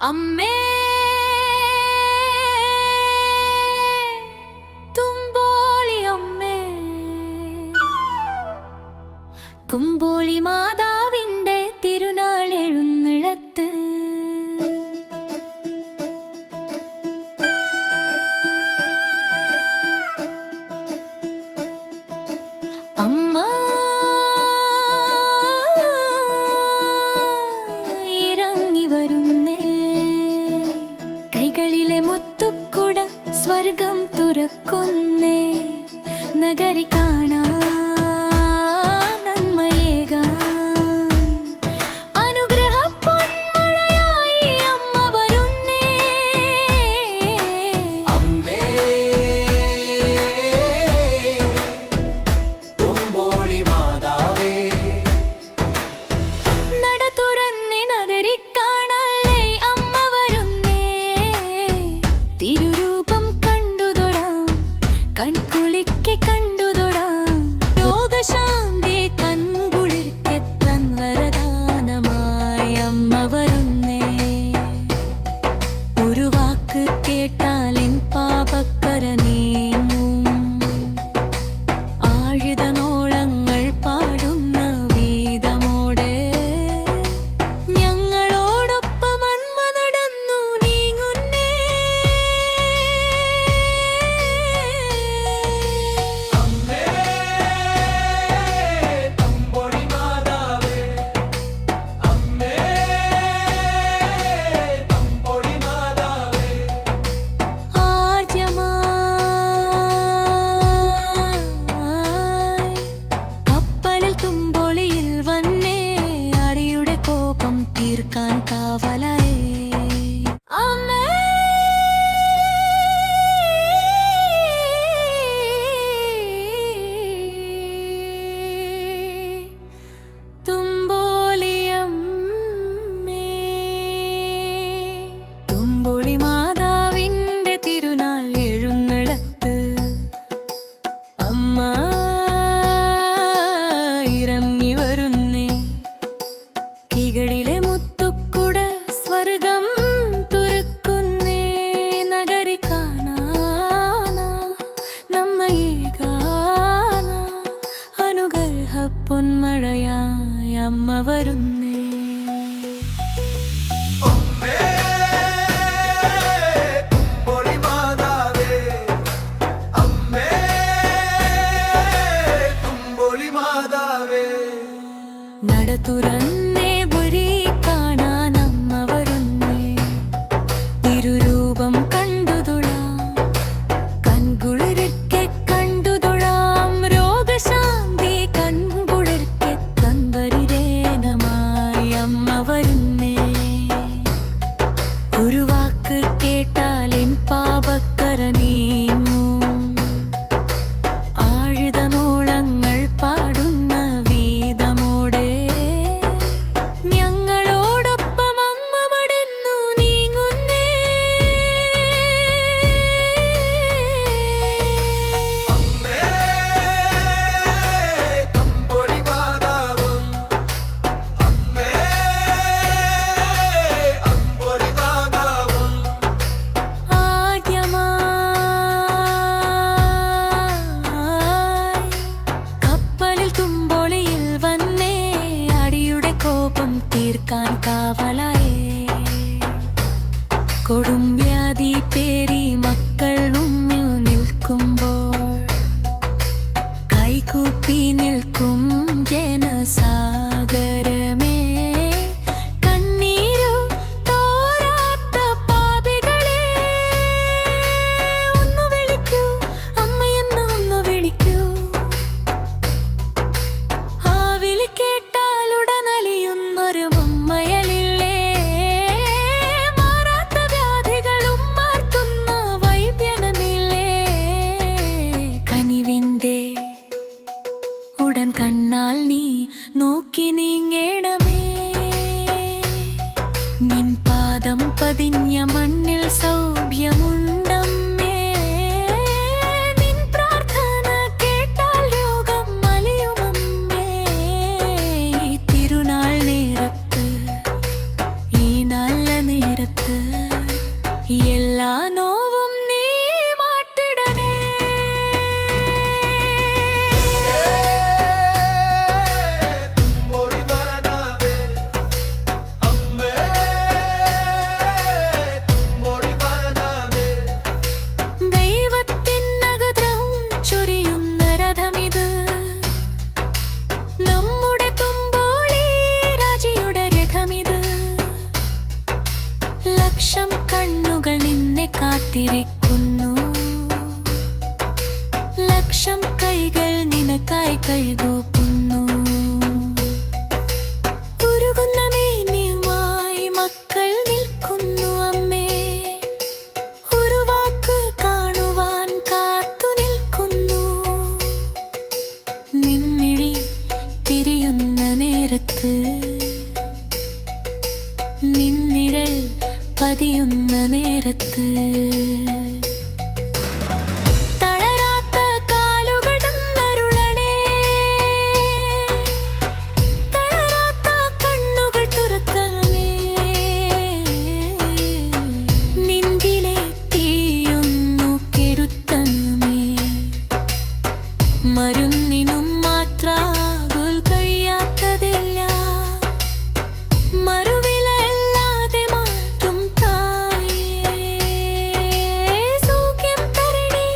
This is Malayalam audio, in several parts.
അമ്മേ തുമ്പോളി അമ്മേ കുമ്പോളി മാതാവിന്റെ തിരുനാൾ എഴുന്നള്ളത്ത് അമ്മ ഇറങ്ങി വരുന്നേ കൈകളിലെ മുത്തുക്കുട സ്വർഗം തുറക്കുന്നേ നഗരി കാണാ കൺകുളിക്ക് കണ്ടുതൊടാം രോഗശാന്തി കൺകുളിർക്കെത്താൻ വരദാനമായി അമ്മ വരുന്നേ ഒരു വാക്ക് കേട്ടാലിൻ പാപക്കര നീങ്ങും ആഴുതനോളങ്ങൾ പാടുന്ന വീതമോടെ ഞങ്ങളോടൊപ്പം അന്മ നടന്നു നീങ്ങുന്നേ തീർക്കാൻ കാവലായി അമ്മേ തുമ്പോളി അമ്മേ തുമ്പോളി മാതാവിന്റെ തിരുനാൾ എഴുന്നള്ളത്ത് അമ്മ ഇറങ്ങി വരുന്നേ കൈകളിലെ മുത്തുക്കുട സ്വർഗം തുറക്കുന്നേ നഗരി കാണാന നമ്മയെ കാണ അനുഗ്രഹ പൊന്മഴയായി അമ്മ വരുന്നേ നട തുറന്നേ വഴി കാണാൻ അമ്മ വരുന്നേ തിരുരൂപം കണ്ടുതൊഴാം കൺകുളിർക്കെ കണ്ടുതൊഴാം രോഗശാന്തി കൺകുളിർക്കെ തൻവരിരേനമായി അമ്മ വരുന്നേ ഒരു വാക്ക് കേട്ടാലിൻ പാപക്കര നീങ്ങും ആഴുതനോളങ്ങൾ പാടുന്ന തീർക്കാൻ കാവലായി കൊടുംവ്യാധി പേരി മക്കൾ മുന്നിൽ നിൽക്കുമ്പോൾ കൈകൂപ്പി നിൽക്കും ജനസാഗരമേ കണ്ണീരു തോരാത്ത പാപികളെ ഒന്ന് വിളിക്കൂ അമ്മയെന്ന് ഒന്ന് വിളിക്കൂ ആ വിളി കേട്ടാൽ ഉടനലിയുന്നൊരു മയലില്ലേ മാറാത്ത വ്യാധികളും മാർത്തുന്ന വൈദ്യനമില്ലേ ലക്ഷം കണ്ണുകൾ നിന്നെ കാത്തിരിക്കുന്നു, ലക്ഷം കൈകൾ നിനക്കായി കൈകൂപ്പുന്നു. ഉരുകുന്ന മേനിയുമായി മക്കൾ നിൽക്കുന്നു അമ്മേ, ഒരു വാക്ക് കാണുവാൻ കാത്തു നിൽക്കുന്നു. നിൻമിഴി തിരിയുന്ന നേരത്ത്, നിന്നിഴൽ പതിയുന്ന നേരത്ത്, തളരാത്ത കാലുകളും അരുളണേ, തളരാത്ത കണ്ണുകൾ തുറക്കണമേ. നിൻകിലെ തീയൊന്നു കെടുത്തണമേ, മരുന്നിനും മാത്രാകുൽ കഴിയാത്തതില്ല, മറുവിലല്ലാതെ മാറ്റും തായേ. സൗഖ്യം തരണേ,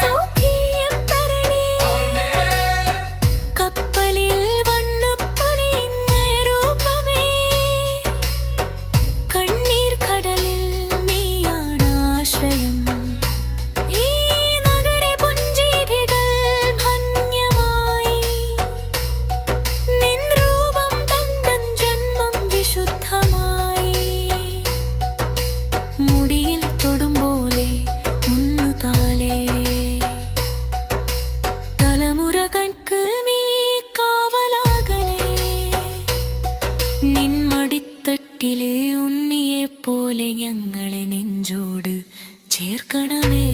സൗഖ്യം തരണേ. കപ്പലിൽ വന്നു പണിയുന്ന രൂപമേ, കണ്ണീർ കടലിൽ നീയാണ് ആശ്രയം. ഈ നഗരെ പുഞ്ചിരികൾ ധന്യമായി, നിൻ രൂപം തന്തൻ ജന്മം വിശുദ്ധമായി. മുടിയിൽ തൊടുമ്പോലെ മുന്നുതാലേ, തലമുറകൾക്ക് നീ കാവലാകലേ. നിൻ മടിത്തട്ടിലെ ഉണ്ണിയെപ്പോലെ ഞങ്ങളെ നെഞ്ചോട് ചേർക്കണമേ.